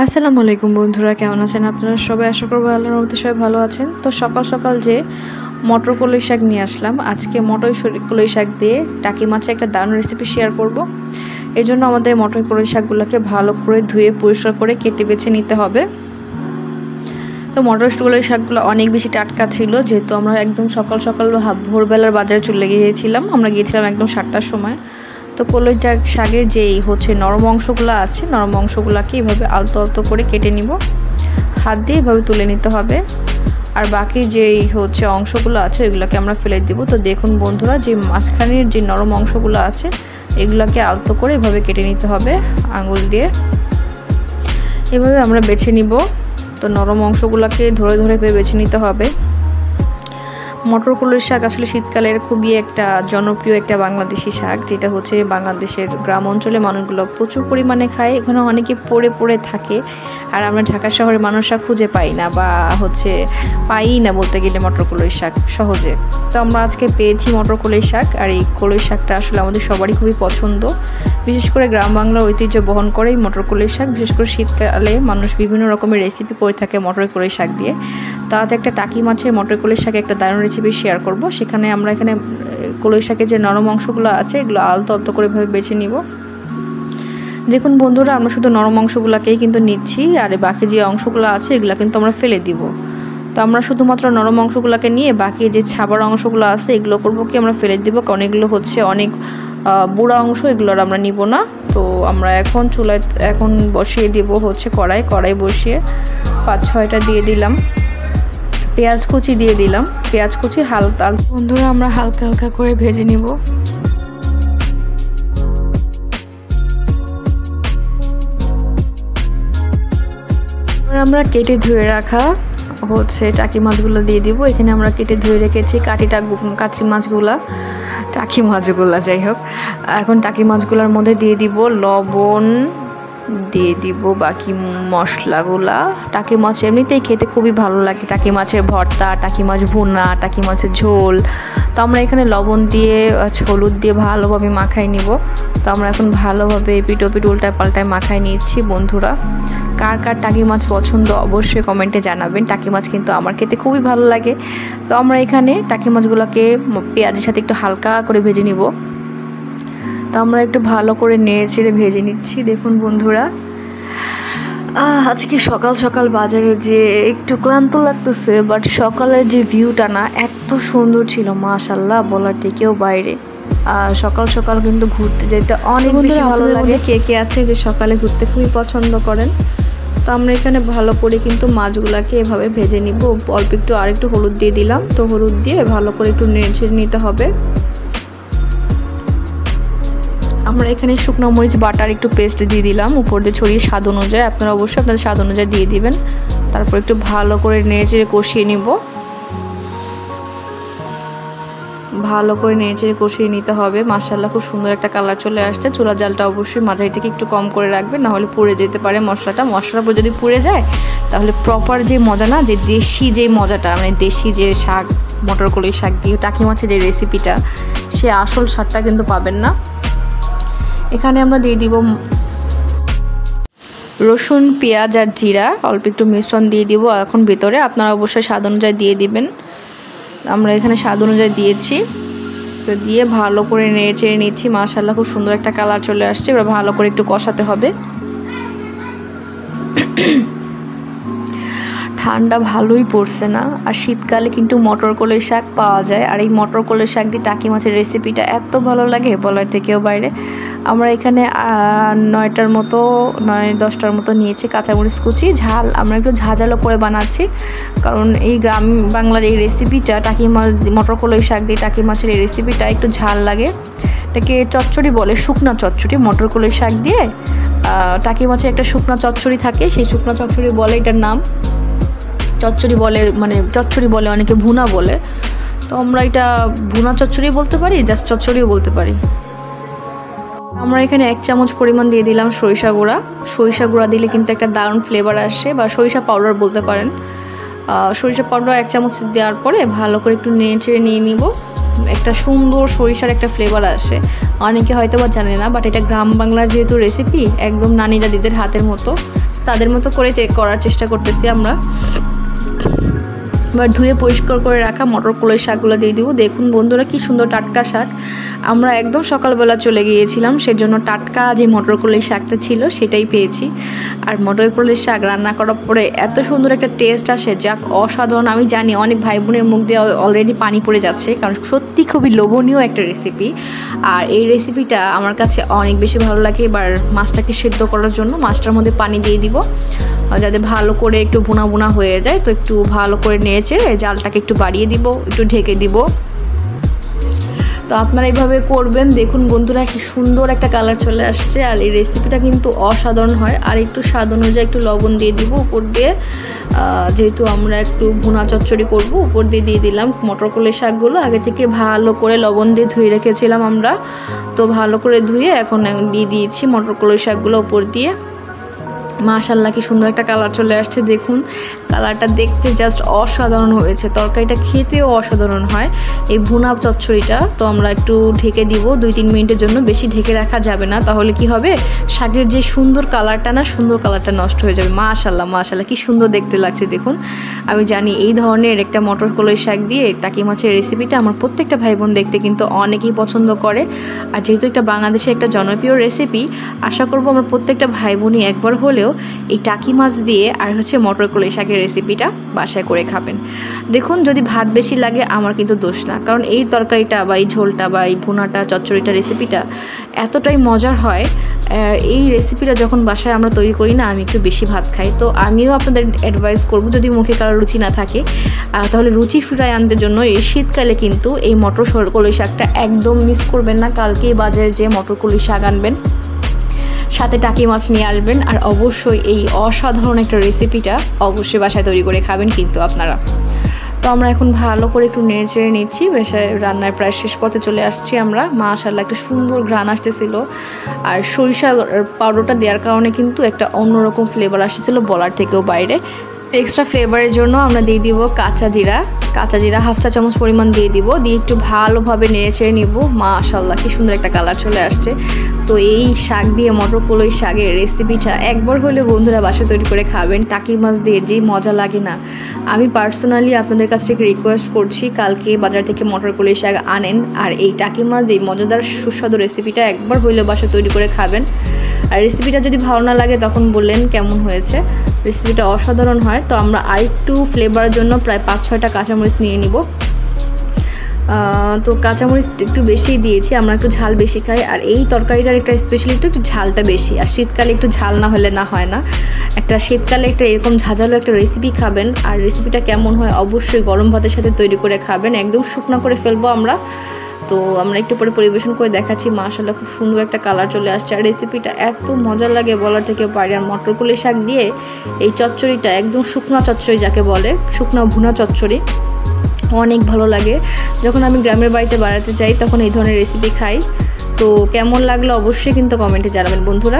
আসসালামু আলাইকুম বন্ধুরা, কেমন আছেন আপনারা সবাই? আশা করব আল্লাহর রহমতে সবাই ভালো আছেন। তো সকাল সকাল যে মটর কলাই শাক নিয়ে আসলাম, আজকে মটর কলাই শাক দিয়ে টাকি মাছের একটা দারুণ রেসিপি শেয়ার করব। এই জন্য আমাদের মটর কলাই শাকগুলোকে ভালো করে ধুয়ে পরিষ্কার করে কেটে বেছে নিতে হবে। তো মটর কলাই শাকগুলো অনেক বেশি টাটকা ছিল, যেহেতু আমরা একদম সকাল সকাল ভোরবেলার বাজারে চলে গিয়েছিলাম। আমরা গিয়েছিলাম একদম 7টার সময়। তো কলাই শাকের যেই নরম অংশগুলো আছে, নরম অংশগুলোকে এইভাবে আলতো আলতো করে কেটে নিব, হাত দিয়ে এইভাবে তুলে নিতে হবে। আর বাকি যেই অংশগুলো আছে এগুলোকে আমরা ফেলে দিব। তো দেখুন বন্ধুরা, যে মাঝখানের যে নরম অংশগুলো আছে এগুলোকে আলতো করে এভাবে কেটে নিতে হবে আঙুল দিয়ে। এভাবে আমরা বেছে নিব। তো নরম অংশগুলোকে ধরে ধরে বেছে নিতে হবে। মটর কলাই শাক আসলে শীতকালের খুবই একটা জনপ্রিয় একটা বাংলাদেশি শাক, যেটা বাংলাদেশের গ্রাম অঞ্চলে মানুষগুলো প্রচুর পরিমাণে খায়। এখানে অনেকে পড়ে পড়ে থাকে, আর আমরা ঢাকা শহরের মানুষরা খুঁজে পাই না বা পাই না বলতে গেলে মটর কলাই শাক সহজে। তো আমরা আজকে পেয়েছি মটর কলাই শাক, আর এই কলাই শাকটা আসলে আমাদের সবারই খুবই পছন্দ। বিশেষ করে গ্রাম বাংলার ঐতিহ্য বহন করে এই মটর কলাই শাক। বিশেষ করে শীতকালে মানুষ বিভিন্ন রকমের রেসিপি করে থাকে মটর কলাই শাক দিয়ে। তো আজ একটা টাকি মাছের মটর কলাই শাক একটা দারুণ রেসিপি শেয়ার করব। সেখানে আমরা এখানে কলাই শাকের যে নরম অংশগুলো আছে এগুলো আলতো আলতো করে ভাবে বেছে নিব। দেখুন বন্ধুরা, আমরা শুধু নরম অংশগুলোকেই কিন্তু নিচ্ছি, আর বাকি যে অংশগুলো আছে এগুলো কিন্তু আমরা ফেলে দিব। তো আমরা শুধুমাত্র নরম অংশগুলোকে নিয়ে বাকি যে ছাবার অংশগুলো আছে এগুলো করবো কি আমরা ফেলে দিব, কারণ এগুলো অনেক বুড়া অংশ, এগুলো আমরা নিব না। তো আমরা এখন চুলায় বসিয়ে দিব কড়াই বসিয়ে 5-6টা দিয়ে দিলাম পেঁয়াজ কুচি দিয়ে দিলাম। পেঁয়াজ কুচি হালকা বন্ধুরা আমরা হালকা হালকা করে ভেজে নিব। আমরা কেটে ধুয়ে রাখা টাকি মাছগুলো দিয়ে দিব। এখানে আমরা কেটে ধুয়ে রেখেছি কাঁচি মাছগুলা, টাকি মাছগুলা যাই হোক। এখন টাকি মাছগুলোর মধ্যে দিয়ে দিব লবণ, দিয়ে দিব বাকি মশলাগুলা। টাকি মাছ এমনিতেই খেতে খুবই ভালো লাগে, টাকি মাছের ভর্তা, টাকি মাছ ভুনা, টাকি মাছের ঝোল। তো আমরা এখানে লবণ দিয়ে হলুদ দিয়ে ভালোভাবে মাখাই নিব। তো আমরা এখন ভালোভাবে পিঠ উল্টায় পাল্টায় মাখাই নিচ্ছি। বন্ধুরা, কার কার টাকি মাছ পছন্দ অবশ্যই কমেন্টে জানাবেন। টাকি মাছ কিন্তু আমার খেতে খুবই ভালো লাগে। তো আমরা এখানে টাকি মাছগুলোকে পেঁয়াজের সাথে একটু হালকা করে ভেজে নিব। তো আমরা একটু ভালো করে নেড়ে চেড়ে ভেজে নিচ্ছি। দেখুন বন্ধুরা, আজকে সকাল সকাল বাজারে যে একটু ক্লান্ত লাগতেছে, বাট সকালের যে ভিউটা না এত সুন্দর ছিল, মাশাআল্লাহ, বলার থেকেও বাইরে। সকাল সকাল কিন্তু ঘুরতে যেতে অনেক বেশি ভালো লাগে। কে কে আছে যে সকালে ঘুরতে খুবই পছন্দ করেন? তো আমরা এখানে ভালো করে কিন্তু মাছগুলাকে এভাবে ভেজে নিব। অল্প একটু আরেকটু হলুদ দিয়ে দিলাম। তো হলুদ দিয়ে ভালো করে একটু নেড়ে ছেড়ে নিতে হবে। আমরা এখানে শুকনো মরিচ বাটার একটু পেস্ট দিয়ে দিলাম উপর দিয়ে ছড়িয়ে, স্বাদ অনুযায়ী। আপনারা অবশ্যই আপনাদের স্বাদ অনুযায়ী দিয়ে দিবেন। তারপর একটু ভালো করে নেড়ে কষিয়ে নিব। ভালো করে নেড়ে কষিয়ে নিতে হবে। মাশাআল্লাহ, খুব সুন্দর একটা কালার চলে আসছে। চুলা জালটা অবশ্যই মাঝারি থেকে একটু কম করে রাখবেন, নাহলে পুড়ে যেতে পারে মশলার উপর যদি পুড়ে যায় তাহলে প্রপার যে মজা না, যে দেশি যে মজাটা, মানে দেশি যে শাক মটর কলাই শাক দিয়ে টাকি মাছের যে রেসিপিটা, সে আসল স্বাদটা কিন্তু পাবেন না। এখানে আমরা দিয়ে দিব রসুন, পেঁয়াজ আর জিরা, অল্প একটু মিশ্রণ দিয়ে দিব এখন ভিতরে। আপনারা অবশ্যই স্বাদ অনুযায়ী দিয়ে দিবেন। আমরা এখানে স্বাদ অনুযায়ী দিয়েছি। তো দিয়ে ভালো করে নেড়ে চেড়ে নিচ্ছি। মাশাআল্লাহ, খুব সুন্দর একটা কালার চলে আসছে। এবার ভালো করে একটু কষাতে হবে। ঠান্ডা ভালোই পড়ছে না, আর শীতকালে কিন্তু মটর কলাই শাক পাওয়া যায়। আর এই মটর কলাই শাক দিয়ে টাকি মাছের রেসিপিটা এত ভালো লাগে, বলার থেকেও বাইরে। আমরা এখানে 9-10টার মতো নিয়েছি কাঁচামরিচ কুচি। ঝাল আমরা একটু ঝাঁঝালো করে বানাচ্ছি, কারণ এই গ্রাম বাংলার এই রেসিপিটা মটর কলাই শাক দিয়ে টাকি মাছের এই রেসিপিটা একটু ঝাল লাগে। এটাকে চচ্চড়ি বলে, শুকনা চচ্চড়ি। মটর কলাই শাক দিয়ে টাকি মাছের একটা শুকনা চচ্চড়ি থাকে, সেই শুকনা চচ্চড়ি বলে এটার নাম। চচ্চড়ি বলে অনেকে ভুনা বলে। তো আমরা এটা ভুনা চচ্চড়ি বলতে পারি, জাস্ট চচ্চড়িও বলতে পারি। আমরা এখানে 1 চামচ পরিমাণ দিয়ে দিলাম সরিষা গুঁড়া। সরিষা গুঁড়া দিলে কিন্তু একটা দারুণ ফ্লেভার আসে, বা সরিষা পাউডার বলতে পারেন। সরিষা পাউডার 1 চামচ দেওয়ার পরে ভালো করে একটু নেড়ে চেড়ে নিয়ে নিব। একটা সুন্দর সরিষার একটা ফ্লেভার আসে। অনেকে হয়তো বা জানে না, বাট এটা গ্রাম বাংলার যেহেতু রেসিপি, একদম নানিরা দিদের হাতের মতো। তাদের মতো করে করার চেষ্টা করতেছি আমরা। এবার ধুয়ে পরিষ্কার করে রাখা মটর কলাই শাকগুলো দিয়ে দিব। দেখুন বন্ধুরা কি সুন্দর টাটকা শাক, আমরা একদম সকালবেলা চলে গিয়েছিলাম, সেজন্য টাটকা যে মটর কলাই শাকটা ছিল সেটাই পেয়েছি। আর মটর কলাই শাক রান্না করার পরে এত সুন্দর একটা টেস্ট আসে, যাক অসাধারণ। আমি জানি অনেক ভাই বোনের মুখ দিয়ে অলরেডি পানি পড়ে যাচ্ছে, কারণ সত্যি খুবই লোভনীয় একটা রেসিপি। আর এই রেসিপিটা আমার কাছে অনেক বেশি ভালো লাগে। এবার মাছটাকে সেদ্ধ করার জন্য মাছটার মধ্যে পানি দিয়ে দিব, যাতে ভালো করে একটু ভুনা ভুনা হয়ে যায়। তো একটু ভালো করে নেড়েচে জালটাকে একটু বাড়িয়ে দিব, একটু ঢেকে দিব। তো আপনারা এইভাবে করবেন। দেখুন বন্ধুরা কি সুন্দর একটা কালার চলে আসছে। আর এই রেসিপিটা কিন্তু অসাধারণ হয়। আর একটু স্বাদ অনুযায়ী একটু লবণ দিয়ে দিব উপর দিয়ে, যেহেতু আমরা একটু ভুনা চচ্চড়ি করব। উপর দিয়ে দিয়ে দিলাম মটর কলাই শাকগুলো, আগে থেকে ভালো করে লবণ দিয়ে ধুয়ে রেখেছিলাম আমরা। তো ভালো করে ধুয়ে এখন দিয়ে দিয়েছি মটর কলাই শাকগুলো উপর দিয়ে। মাশাআল্লাহ কি সুন্দর একটা কালার চলে আসছে। দেখুন কালারটা দেখতে জাস্ট অসাধারণ হয়েছে, তরকারিটা খেতেও অসাধারণ হয় এই ভুনা চচ্চড়িটা। তো আমরা একটু ঢেকে দিব 2-3 মিনিটের জন্য, বেশি ঢেকে রাখা যাবে না, তাহলে কি হবে শাকের যে সুন্দর কালারটা না, সুন্দর কালারটা নষ্ট হয়ে যাবে। মাশাআল্লাহ মাশাআল্লাহ কি সুন্দর দেখতে লাগছে। দেখুন আমি জানি এই ধরনের একটা মটর কলাই শাক দিয়ে টাকি মাছের রেসিপিটা আমার প্রত্যেকটা ভাই বোন দেখতে কিন্তু অনেকেই পছন্দ করে। আর যেহেতু একটা বাংলাদেশের একটা জনপ্রিয় রেসিপি, আশা করব আমার প্রত্যেকটা ভাই বোনই একবার হলেও এই টাকি মাছ দিয়ে আর মটর কলাই শাকের রেসিপিটা বাসায় করে খাবেন। দেখুন যদি ভাত বেশি লাগে আমার কিন্তু দোষ না, কারণ এই তরকারিটা বা এই ঝোলটা বা এই ভুনাটা চচ্চড়িটা রেসিপিটা এতটাই মজার হয়। এই রেসিপিটা যখন বাসায় আমরা তৈরি করি না, আমি একটু বেশি ভাত খাই। তো আমিও আপনাদের অ্যাডভাইস করব, যদি মুখে কারো রুচি না থাকে তাহলে রুচি ফিরায় আনতে জন্য এই শীতকালে কিন্তু এই মটর কলাই শাকটা একদম মিস করবেন না। কালকেই বাজারে যে মটর কলাই শাক আনবেন, সাথে টাকি মাছ নিয়ে আসবেন, আর অবশ্যই এই অসাধারণ একটা রেসিপিটা অবশ্যই বাসায় তৈরি করে খাবেন কিন্তু আপনারা। তো আমরা এখন ভালো করে একটু নেড়ে চেড়ে নিচ্ছি। বাসায় রান্নার প্রায় শেষ পথে চলে আসছি আমরা। মাশাআল্লাহ একটা সুন্দর ঘ্রাণ আসতেছিল, আর সরিষা পাউডারটা দেওয়ার কারণে কিন্তু একটা অন্যরকম ফ্লেভার আসতেছিল বলার থেকেও বাইরে। এক্সট্রা ফ্লেভারের জন্য আমরা দিয়ে দিব কাঁচা জিরা 1/2 চা চামচ পরিমাণ দিয়ে দিব, দিয়ে একটু ভালোভাবে নেড়ে চেড়ে নিব। মাশাআল্লাহ কি সুন্দর একটা কালার চলে আসছে। তো এই শাক দিয়ে মটর কলাই শাকের রেসিপিটা একবার হলে বন্ধুরা বাসায় তৈরি করে খাবেন। টাকি মাছ দিয়ে যে মজা লাগে না, আমি পার্সোনালি আপনাদের কাছ থেকে রিকোয়েস্ট করছি কালকে বাজার থেকে মটর কলাই শাক আনেন, আর এই টাকি মাছ এই মজাদার সুস্বাদু রেসিপিটা একবার হলে বাসায় তৈরি করে খাবেন। আর রেসিপিটা যদি ভালো না লাগে তখন বললেন কেমন হয়েছে, রেসিপিটা অসাধারণ হয়। তো আমরা আরেকটু ফ্লেভারের জন্য প্রায় 5-6টা কাঁচামরিচ নিয়ে নিব। তো কাঁচামরিচ একটু বেশি দিয়েছি, আমরা একটু ঝাল বেশি খাই। আর এই তরকারিটার একটা স্পেশালিটি একটু ঝালটা বেশি, আর শীতকালে একটু ঝাল না হলে না হয় না। একটা শীতকালে একটা এরকম ঝাঁঝালো একটা রেসিপি খাবেন, আর রেসিপিটা কেমন হয় অবশ্যই গরম ভাতের সাথে তৈরি করে খাবেন। একদম শুকনো করে ফেলবো আমরা। তো আমরা একটু পরে পরিবেশন করে দেখাচ্ছি। মাশাআল্লাহ খুব সুন্দর একটা কালার চলে আসছে, আর রেসিপিটা এত মজা লাগে বলার থেকে বাইরে। আর মটর কলাই শাক দিয়ে এই চচ্চড়িটা একদম শুকনো চচ্চড়ি যাকে বলে, শুকনো ভুনা চচ্চড়ি, অনেক ভালো লাগে। যখন আমি গ্রামের বাড়িতে বেড়াতে যাই তখন এই ধরনের রেসিপি খাই। তো কেমন লাগলো অবশ্যই কিন্তু কমেন্টে জানাবেন বন্ধুরা।